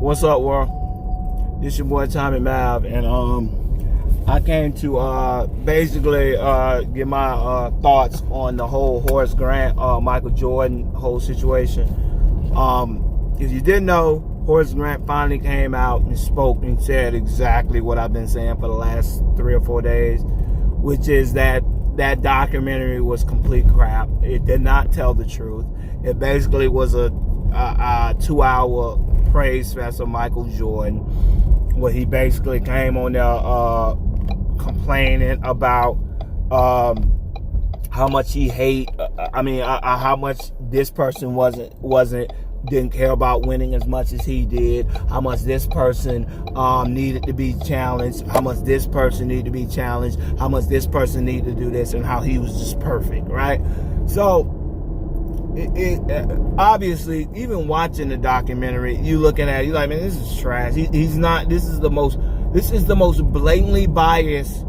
What's up, world? This your boy Tommy Mav, and I came to basically give my thoughts on the whole Horace Grant, Michael Jordan whole situation. If you didn't know, Horace Grant finally came out and spoke and said exactly what I've been saying for the last 3 or 4 days, which is that documentary was complete crap. It did not tell the truth. It basically was a 2-hour praise fest of Michael Jordan, where he basically came on there complaining about how much he how much this person didn't care about winning as much as he did, how much this person needed to be challenged, how much this person needed to be challenged, how much this person needed to do this, and how he was just perfect, right? So obviously, even watching the documentary, you looking at it, you're like, man, this is trash. He's not. This is the most blatantly biased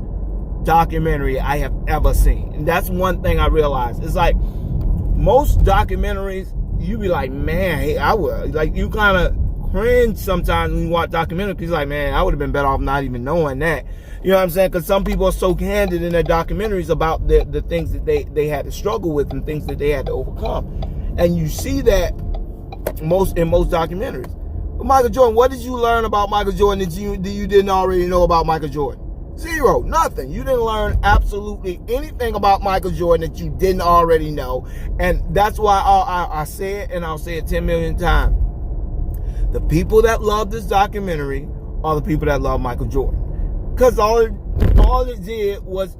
documentary I have ever seen. And that's one thing I realized. It's like most documentaries, you be like, man, I would, like, you kind of cringe sometimes when you watch documentaries. Because like, man, I would have been better off not even knowing that. You know what I'm saying? Because some people are so candid in their documentaries about the things that they had to struggle with and things that they had to overcome. And you see that in most documentaries. But Michael Jordan, what did you learn about Michael Jordan that you didn't already know about Michael Jordan? Zero. Nothing. You didn't learn absolutely anything about Michael Jordan that you didn't already know. And that's why I say it, and I'll say it 10 million times. The people that love this documentary are the people that love Michael Jordan. Because all it did was,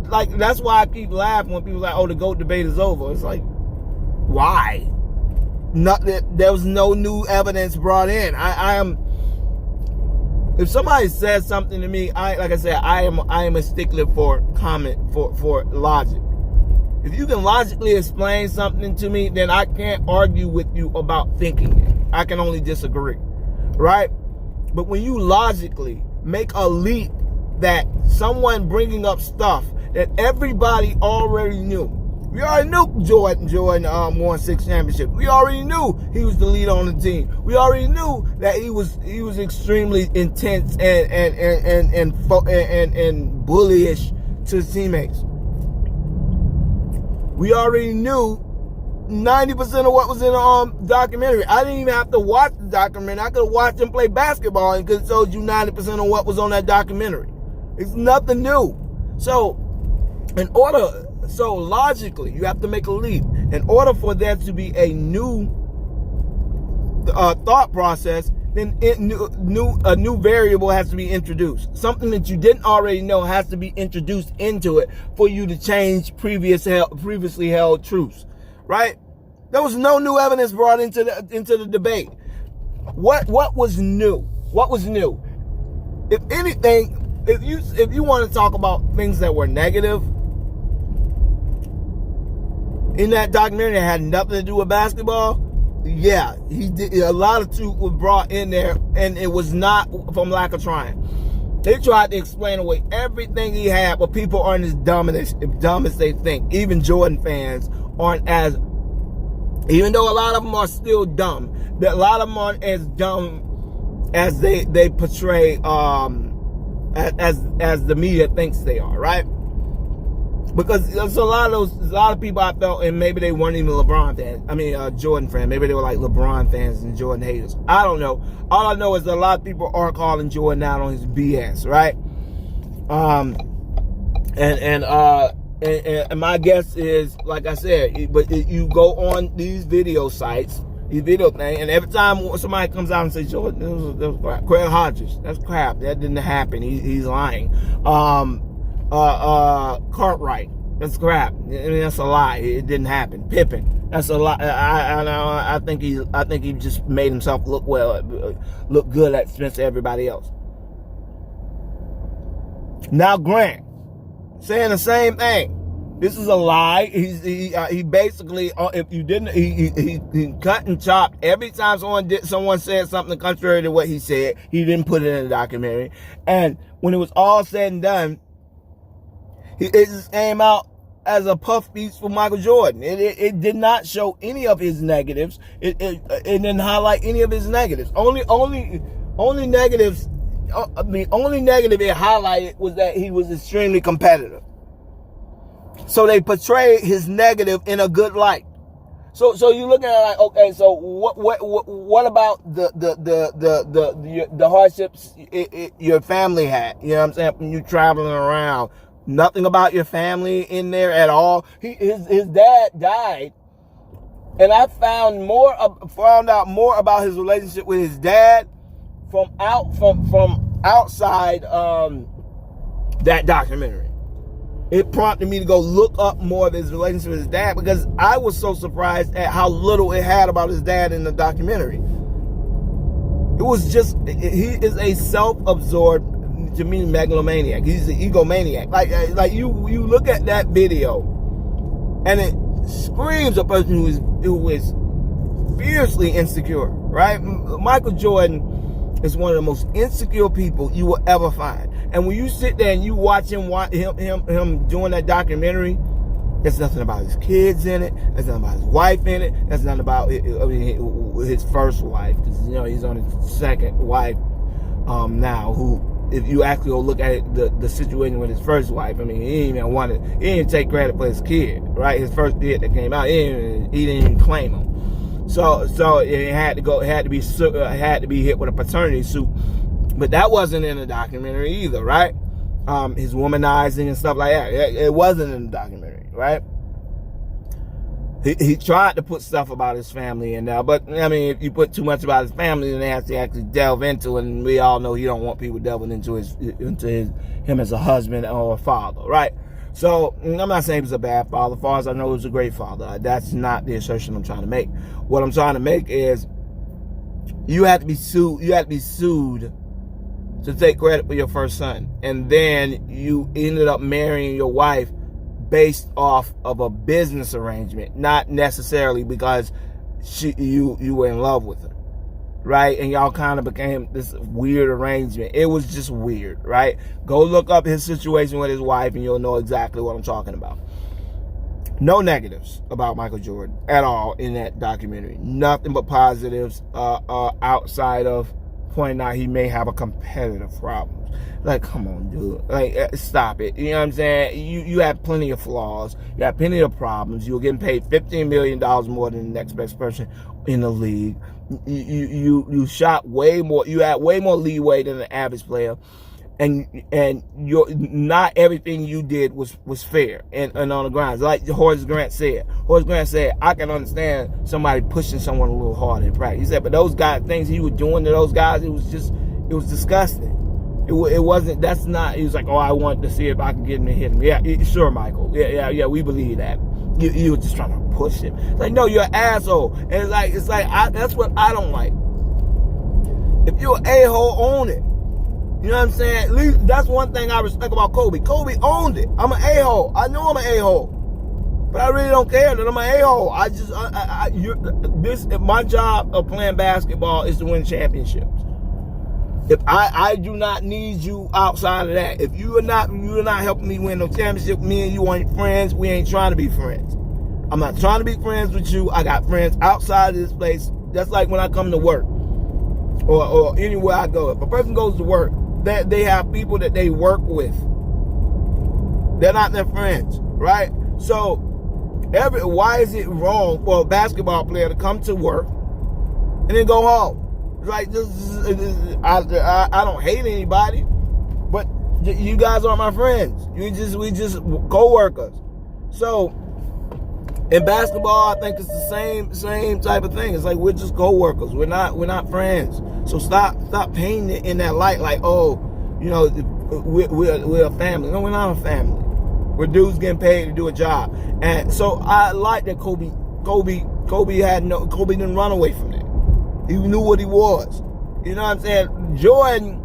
like, that's why I keep laughing when people are like, oh, the GOAT debate is over. It's like, why? There was no new evidence brought in. If somebody says something to me, like I said, I am a stickler for for logic. If you can logically explain something to me, then I can't argue with you about thinking it. I can only disagree, right? But when you logically make a leap that someone bringing up stuff that everybody already knew. We already knew Jordan won 6 championships. We already knew he was the leader on the team. We already knew that he was extremely intense and bullyish to his teammates. We already knew 90% of what was in the documentary. I didn't even have to watch the documentary. I could have watched him play basketball and could have told you 90% of what was on that documentary. It's nothing new. So logically, you have to make a leap. In order for there to be a new thought process, then a new variable has to be introduced. Something that you didn't already know has to be introduced into it for you to change previously held truths. Right? There was no new evidence brought into the debate. What was new? What was new? If anything, if you want to talk about things that were negative in that documentary that had nothing to do with basketball, yeah, he did. A lot of truth was brought in there, and it was not from lack of trying. They tried to explain away everything he had, but people aren't as dumb as they think. Even Jordan fans aren't as, even though a lot of them are still dumb, that a lot of them aren't as dumb as they portray as the media thinks they are, right? Because there's a lot of people I felt, and maybe they weren't even LeBron fans. Jordan fans. Maybe they were like LeBron fans and Jordan haters. I don't know. All I know is that a lot of people are calling Jordan out on his BS, right? And my guess is, like I said, but you go on these video sites, these video things, and every time somebody comes out and says, Jordan, that was crap. Craig Hodges, that's crap. That didn't happen. He's lying. Cartwright, that's crap. That's a lie. It didn't happen. Pippen, that's a lie. I think he just made himself look good at the expense of everybody else. Now Grant saying the same thing. This is a lie. He basically, if you didn't, he cut and chopped every time someone said something contrary to what he said. He didn't put it in the documentary. And when it was all said and done, it just came out as a puff piece for Michael Jordan. It did not show any of his negatives. It didn't highlight any of his negatives. Only negatives. The only negative it highlighted was that he was extremely competitive. So they portrayed his negative in a good light. So you look at it like, okay, so what about the hardships your family had? You know what I'm saying? When you traveling around, nothing about your family in there at all. His dad died, and I found out more about his relationship with his dad from outside that documentary. It prompted me to go look up more of his relationship with his dad, because I was so surprised at how little it had about his dad in the documentary. It was just, he is a self-absorbed, to me, megalomaniac. He's an egomaniac. Like you look at that video, and it screams a person who is fiercely insecure, right? Michael Jordan is one of the most insecure people you will ever find. And when you sit there and you watch him doing that documentary, there's nothing about his kids in it. There's nothing about his wife in it. There's nothing about his first wife, because he's on his second wife now. Who, if you actually go look at it, the situation with his first wife, he didn't even take credit for his kid, right? His first kid that came out, he didn't even claim him. So it had to be hit with a paternity suit. But that wasn't in the documentary either, right? His womanizing and stuff like that. It wasn't in the documentary, right? He tried to put stuff about his family in there, but if you put too much about his family, then they have to actually delve into it. And we all know he don't want people delving into him as a husband or a father, right? So I'm not saying he was a bad father. As far as I know, he was a great father. That's not the assertion I'm trying to make. What I'm trying to make is you have to be sued. You have to be sued to take credit for your first son, and then you ended up marrying your wife based off of a business arrangement, not necessarily because you were in love with her, right? And y'all kind of became this weird arrangement. It was just weird, right? Go look up his situation with his wife, and you'll know exactly what I'm talking about. No negatives about Michael Jordan at all in that documentary. Nothing but positives outside of pointing out he may have a competitive problem. Like, come on, dude. Like, stop it. You know what I'm saying? You have plenty of flaws. You have plenty of problems. You're getting paid $15 million more than the next best person in the league. You shot way more. You had way more leeway than an average player. And not everything you did was fair and on the grounds. Like Horace Grant said, I can understand somebody pushing someone a little hard in practice. He said, but those guys, things he was doing to those guys, it was disgusting. It wasn't, that's not, he was like, oh, I wanted to see if I can get him to hit him. Yeah, sure, Michael. Yeah, we believe that. You were just trying to push him. It's like, no, you're an asshole. And it's like that's what I don't like. If you're an a-hole, own it. You know what I'm saying? At least that's one thing I respect about Kobe. Kobe owned it. I'm an a-hole. I know I'm an a-hole, but I really don't care that I'm an a-hole. My job of playing basketball is to win championships. If I do not need you outside of that. If you're not helping me win no championship, me and you ain't friends. We ain't trying to be friends. I'm not trying to be friends with you. I got friends outside of this place. That's like when I come to work or anywhere I go. If a person goes to work, that they have people that they work with. They're not their friends, right? So, why is it wrong for a basketball player to come to work and then go home? Like, I don't hate anybody, but you guys aren't my friends. We just co-workers. So, in basketball, I think it's the same type of thing. It's like we're just co-workers. We're not friends. So stop painting it in that light, like, oh, we're a family. No, we're not a family. We're dudes getting paid to do a job. And so I like that Kobe didn't run away from that. He knew what he was. You know what I'm saying? Jordan,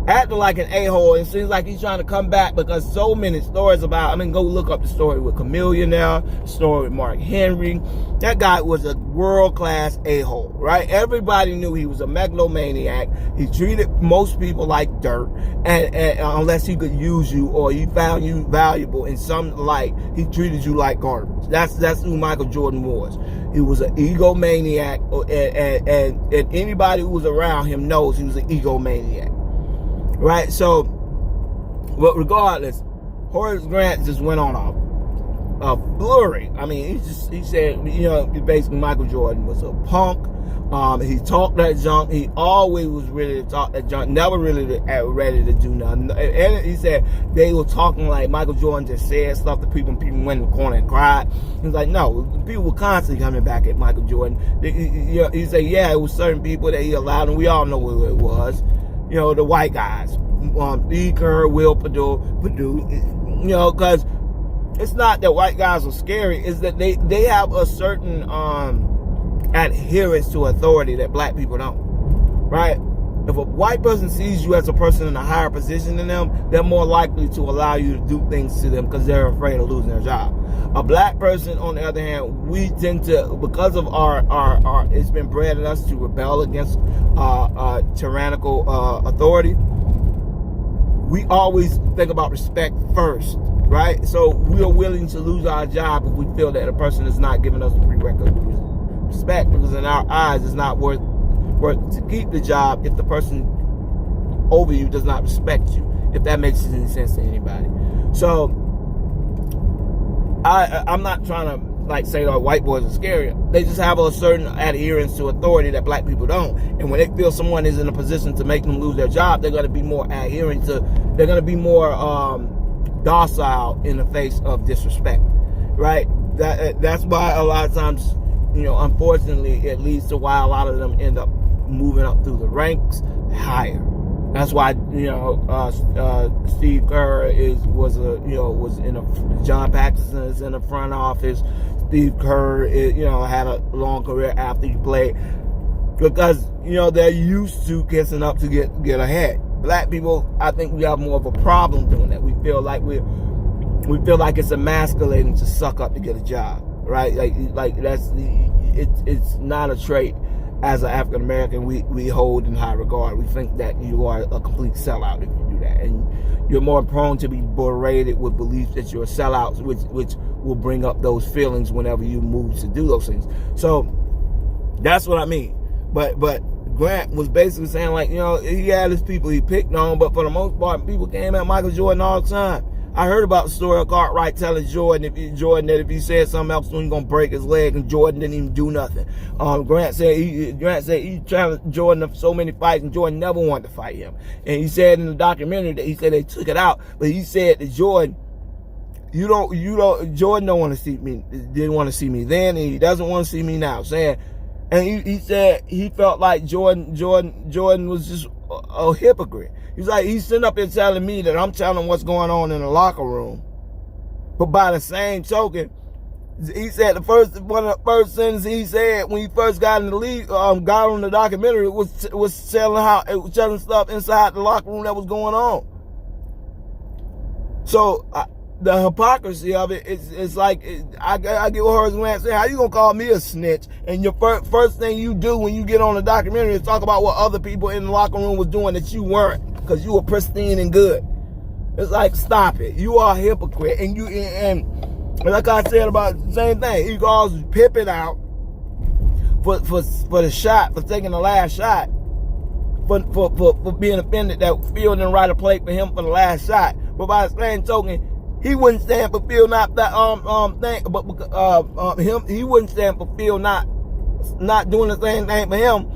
acting like an a-hole. It seems like he's trying to come back because so many stories about, I mean, go look up the story with Camellia now, the story with Mark Henry. That guy was a world-class a-hole, right? Everybody knew he was a megalomaniac. He treated most people like dirt, and unless he could use you or he found you valuable in some light, he treated you like garbage. That's who Michael Jordan was. He was an egomaniac, and anybody who was around him knows he was an egomaniac. Right, so, but regardless, Horace Grant just went on a flurry. I mean, he said, basically Michael Jordan was a punk. He talked that junk. He always was ready to talk that junk, never really ready to do nothing. And he said they were talking like Michael Jordan just said stuff to people, and people went in the corner and cried. He's like, no, people were constantly coming back at Michael Jordan. He said, yeah, it was certain people that he allowed, and we all know who it was. The white guys, Steve Kerr, Will Purdue, because it's not that white guys are scary, it's that they have a certain adherence to authority that black people don't, right? If a white person sees you as a person in a higher position than them, they're more likely to allow you to do things to them because they're afraid of losing their job. A black person, on the other hand, we tend to, because of our it's been bred in us to rebel against tyrannical authority. We always think about respect first, right? So we are willing to lose our job if we feel that a person is not giving us the prerequisite respect, because in our eyes, it's not worth to keep the job if the person over you does not respect you, if that makes any sense to anybody. So I'm not trying to say that white boys are scary. They just have a certain adherence to authority that black people don't. And when they feel someone is in a position to make them lose their job, they're going to be more adherent to, they're going to be more docile in the face of disrespect, right? That's why a lot of times, unfortunately, it leads to why a lot of them end up moving up through the ranks higher. That's why Steve Kerr was in a, John Paxson is in the front office. Steve Kerr had a long career after he played, because they're used to kissing up to get ahead. Black people, I think we have more of a problem doing that. We feel like it's emasculating to suck up to get a job, right? Like it's not a trait. As an African American, we hold in high regard. We think that you are a complete sellout if you do that, and you're more prone to be berated with beliefs that you're a sellout, which will bring up those feelings whenever you move to do those things. So that's what I mean. But Grant was basically saying, he had his people he picked on, but for the most part, people came at Michael Jordan all the time. I heard about the story of Cartwright telling Jordan that if he said something else, he's gonna break his leg, and Jordan didn't even do nothing. Grant said he challenged Jordan so many fights, and Jordan never wanted to fight him. And he said in the documentary that he said they took it out, but he said that Jordan, Jordan don't want to see me, didn't want to see me then, and he doesn't want to see me now. And he said he felt like Jordan was just a hypocrite. He's sitting up there telling me that I'm telling him what's going on in the locker room. But by the same token, he said one of the first sentences he said when he first got in the league, got on the documentary, was telling stuff inside the locker room that was going on. So the hypocrisy of it is like, I get what Horace Grant said. How you gonna call me a snitch? And your first thing you do when you get on the documentary is talk about what other people in the locker room was doing that you weren't, because you were pristine and good. It's like, stop it. You are a hypocrite. And like I said about the same thing, he calls Pippen out for the shot, for taking the last shot, for being offended that Phil didn't write a play for him for the last shot. But by the same token, he wouldn't stand for Phil not that thing, but he wouldn't stand for Phil not doing the same thing for him.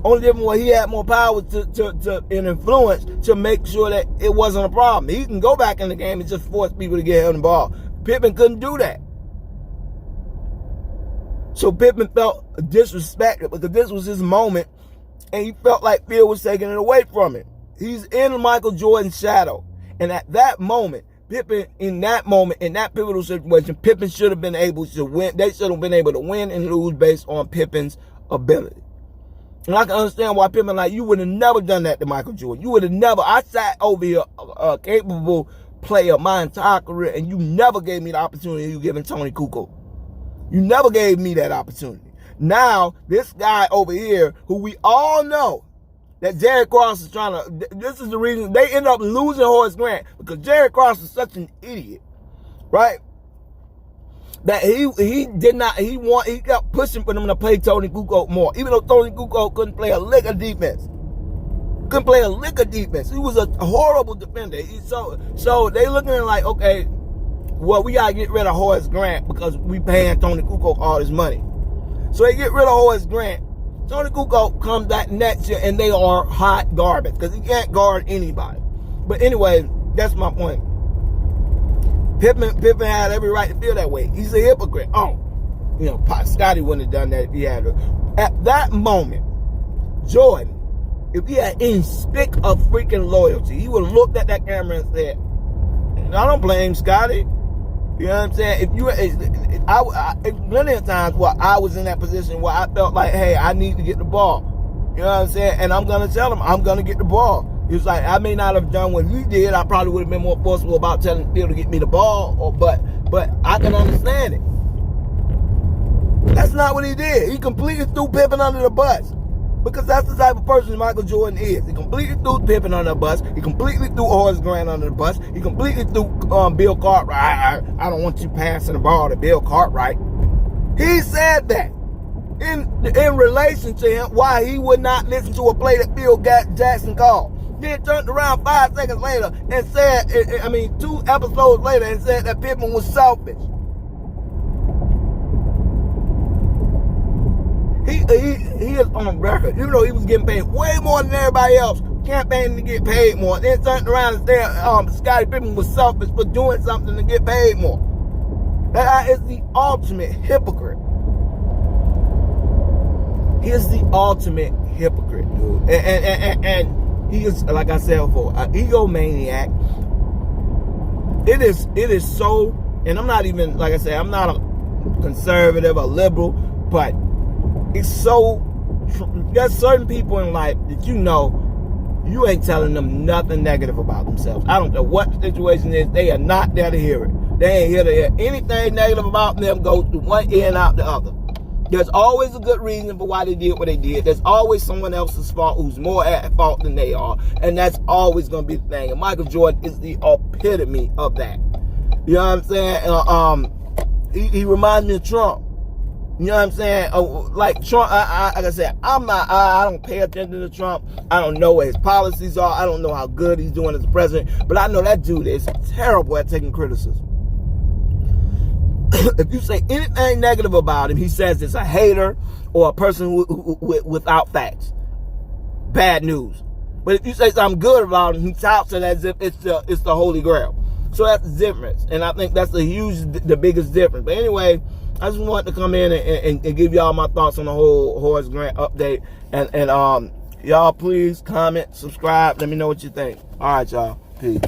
Only difference was he had more power to and influence to make sure that it wasn't a problem. He can go back in the game and just force people to get him the ball. Pippen couldn't do that. So Pippen felt disrespected because this was his moment, and he felt like Phil was taking it away from him. He's in Michael Jordan's shadow, and at that moment, in that pivotal situation, Pippen should have been able to win. They should have been able to win and lose based on Pippen's ability. And I can understand why people are like, you would have never done that to Michael Jordan. You would have never. I sat over here, a capable player my entire career, and you never gave me the opportunity you giving Tony Kukoc. You never gave me that opportunity. Now, this guy over here, who we all know that Jerry Cross is trying to, this is the reason they end up losing Horace Grant, because Jerry Cross is such an idiot, right? That he kept pushing for them to play Tony Kukoc more, even though Tony Kukoc couldn't play a lick of defense. Couldn't play a lick of defense. He was a horrible defender. So they looking at it like, okay, well, we gotta get rid of Horace Grant because we paying Tony Kukoc all this money. So they get rid of Horace Grant. Tony Kukoc comes back next year and they are hot garbage because he can't guard anybody. But anyway, that's my point. Pippen had every right to feel that way. He's a hypocrite. Oh, you know, Scotty wouldn't have done that if he had to. At that moment, Jordan, if he had any stick of freaking loyalty, he would have looked at that camera and said, I don't blame Scotty. You know what I'm saying? Plenty of times where I was in that position where I felt like, hey, I need to get the ball. You know what I'm saying? And I'm going to tell him, I'm going to get the ball. It's like, I may not have done what he did. I probably would have been more forceful about telling Phil to get me the ball, but I can understand it. That's not what he did. He completely threw Pippen under the bus. Because that's the type of person Michael Jordan is. He completely threw Pippen under the bus. He completely threw Horace Grant under the bus. He completely threw Bill Cartwright. I don't want you passing the ball to Bill Cartwright. He said that in relation to him, why he would not listen to a play that Phil Jackson called. Then turned around 5 seconds later and said, 2 episodes later, and said that Pippen was selfish. He is on record. You know, he was getting paid way more than everybody else, campaigning to get paid more. Then turned around and said Scottie Pippen was selfish for doing something to get paid more. That guy is the ultimate hypocrite. He is the ultimate hypocrite, dude. And he is, like I said before, an egomaniac. It is so, and I'm not even, like I said, I'm not a conservative, a liberal, but it's so, there's certain people in life that you know, you ain't telling them nothing negative about themselves. I don't know what the situation is, they are not there to hear it. They ain't here to hear anything negative about them, goes through one ear and out the other. There's always a good reason for why they did what they did. There's always someone else's fault who's more at fault than they are. And that's always going to be the thing. And Michael Jordan is the epitome of that. You know what I'm saying? He reminds me of Trump. You know what I'm saying? Like Trump, like I said, I don't pay attention to Trump. I don't know what his policies are. I don't know how good he's doing as a president. But I know that dude is terrible at taking criticism. If you say anything negative about him, he says it's a hater or a person without facts. Bad news. But if you say something good about him, he touts it as if it's the Holy Grail. So that's the difference. And I think that's the biggest difference. But anyway, I just wanted to come in and give y'all my thoughts on the whole Horace Grant update. And y'all please comment, subscribe, let me know what you think. All right, y'all. Peace.